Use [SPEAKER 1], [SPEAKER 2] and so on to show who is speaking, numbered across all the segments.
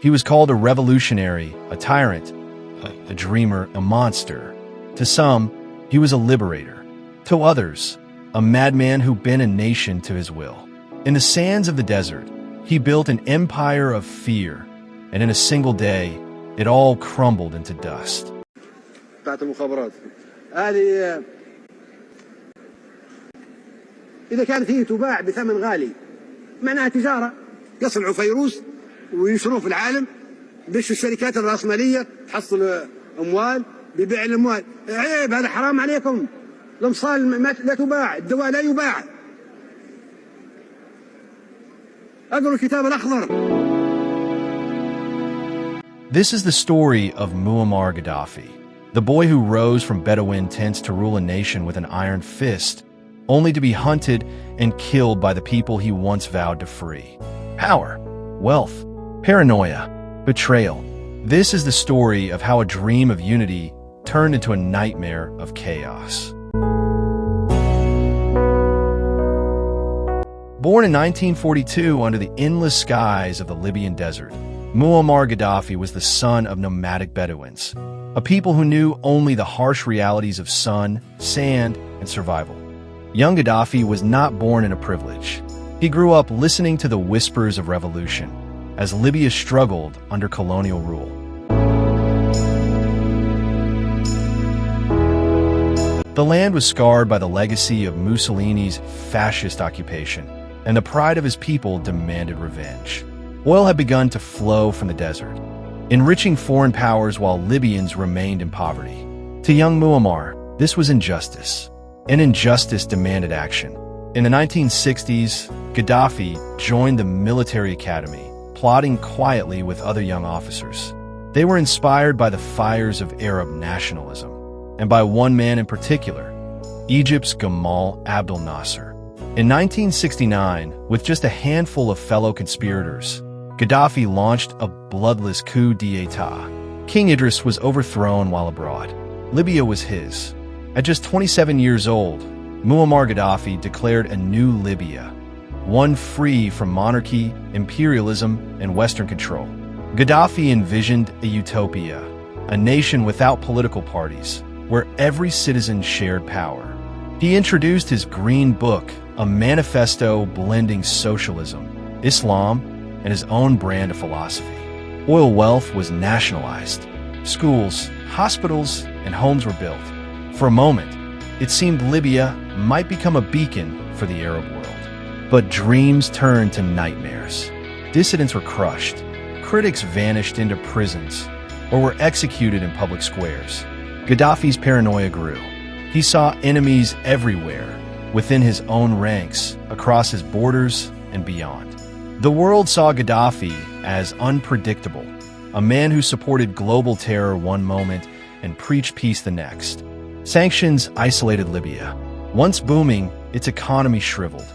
[SPEAKER 1] He was called a revolutionary, a tyrant, a dreamer, a monster. To some, he was a liberator. To others, a madman who bent a nation to his will. In the sands of the desert, he built an empire of fear, and in a single day, it all crumbled into dust.
[SPEAKER 2] بتاعت المخابرات هذه إذا كانت هي تباع بثمن غالي معناها تجارة يصنعوا فيروس وينشروه في العالم بيش الشركات الرأسمالية تحصل أموال ببيع الأموال عيب هذا حرام عليكم الأمصال لا تباع الدواء لا يباع اقروا الكتاب الأخضر.
[SPEAKER 1] This is the story of Muammar Gaddafi, the boy who rose from Bedouin tents to rule a nation with an iron fist, only to be hunted and killed by the people he once vowed to free. Power, wealth, paranoia, betrayal. This is the story of how a dream of unity turned into a nightmare of chaos. Born in 1942 under the endless skies of the Libyan desert, Muammar Gaddafi was the son of nomadic Bedouins, a people who knew only the harsh realities of sun, sand, and survival. Young Gaddafi was not born in a privilege. He grew up listening to the whispers of revolution as Libya struggled under colonial rule. The land was scarred by the legacy of Mussolini's fascist occupation, and the pride of his people demanded revenge. Oil had begun to flow from the desert, enriching foreign powers while Libyans remained in poverty. To young Muammar, this was injustice, and injustice demanded action. In the 1960s, Gaddafi joined the military academy, plotting quietly with other young officers. They were inspired by the fires of Arab nationalism, and by one man in particular, Egypt's Gamal Abdel Nasser. In 1969, with just a handful of fellow conspirators, Gaddafi launched a bloodless coup d'état. King Idris was overthrown while abroad. Libya was his. At just 27 years old, Muammar Gaddafi declared a new Libya, one free from monarchy, imperialism, and Western control. Gaddafi envisioned a utopia, a nation without political parties, where every citizen shared power. He introduced his Green Book, a manifesto blending socialism, Islam, and his own brand of philosophy. Oil wealth was nationalized. Schools, hospitals, and homes were built. For a moment, it seemed Libya might become a beacon for the Arab world. But dreams turned to nightmares. Dissidents were crushed. Critics vanished into prisons or were executed in public squares. Gaddafi's paranoia grew. He saw enemies everywhere, within his own ranks, across his borders, and beyond. The world saw Gaddafi as unpredictable, a man who supported global terror one moment and preached peace the next. Sanctions isolated Libya. Once booming, its economy shriveled.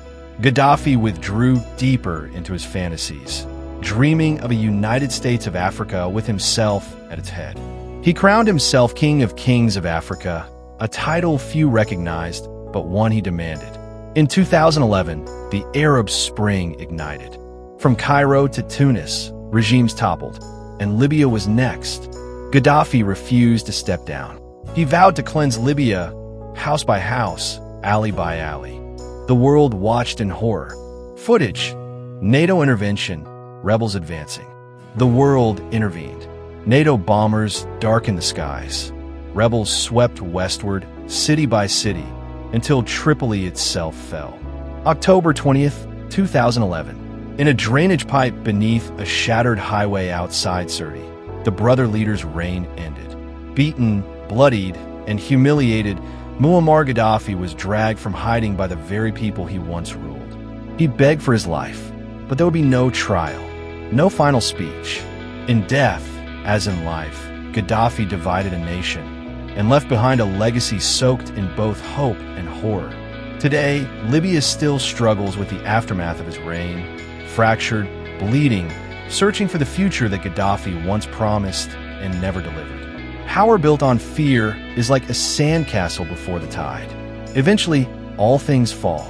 [SPEAKER 1] Gaddafi withdrew deeper into his fantasies, dreaming of a United States of Africa with himself at its head. He crowned himself King of Kings of Africa, a title few recognized, but one he demanded. In 2011, the Arab Spring ignited. From Cairo to Tunis, regimes toppled, and Libya was next. Gaddafi refused to step down. He vowed to cleanse Libya, house by house, alley by alley. The world watched in horror. Footage, NATO intervention, rebels advancing. The world intervened. NATO bombers darkened the skies. Rebels swept westward, city by city, until Tripoli itself fell. October 20th, 2011. In a drainage pipe beneath a shattered highway outside Sirte, the brother leader's reign ended. Beaten, bloodied, and humiliated, Muammar Gaddafi was dragged from hiding by the very people he once ruled. He begged for his life, but there would be no trial, no final speech. In death, as in life, Gaddafi divided a nation and left behind a legacy soaked in both hope and horror. Today, Libya still struggles with the aftermath of his reign, fractured, bleeding, searching for the future that Gaddafi once promised and never delivered. Power built on fear is like a sandcastle before the tide. Eventually, all things fall.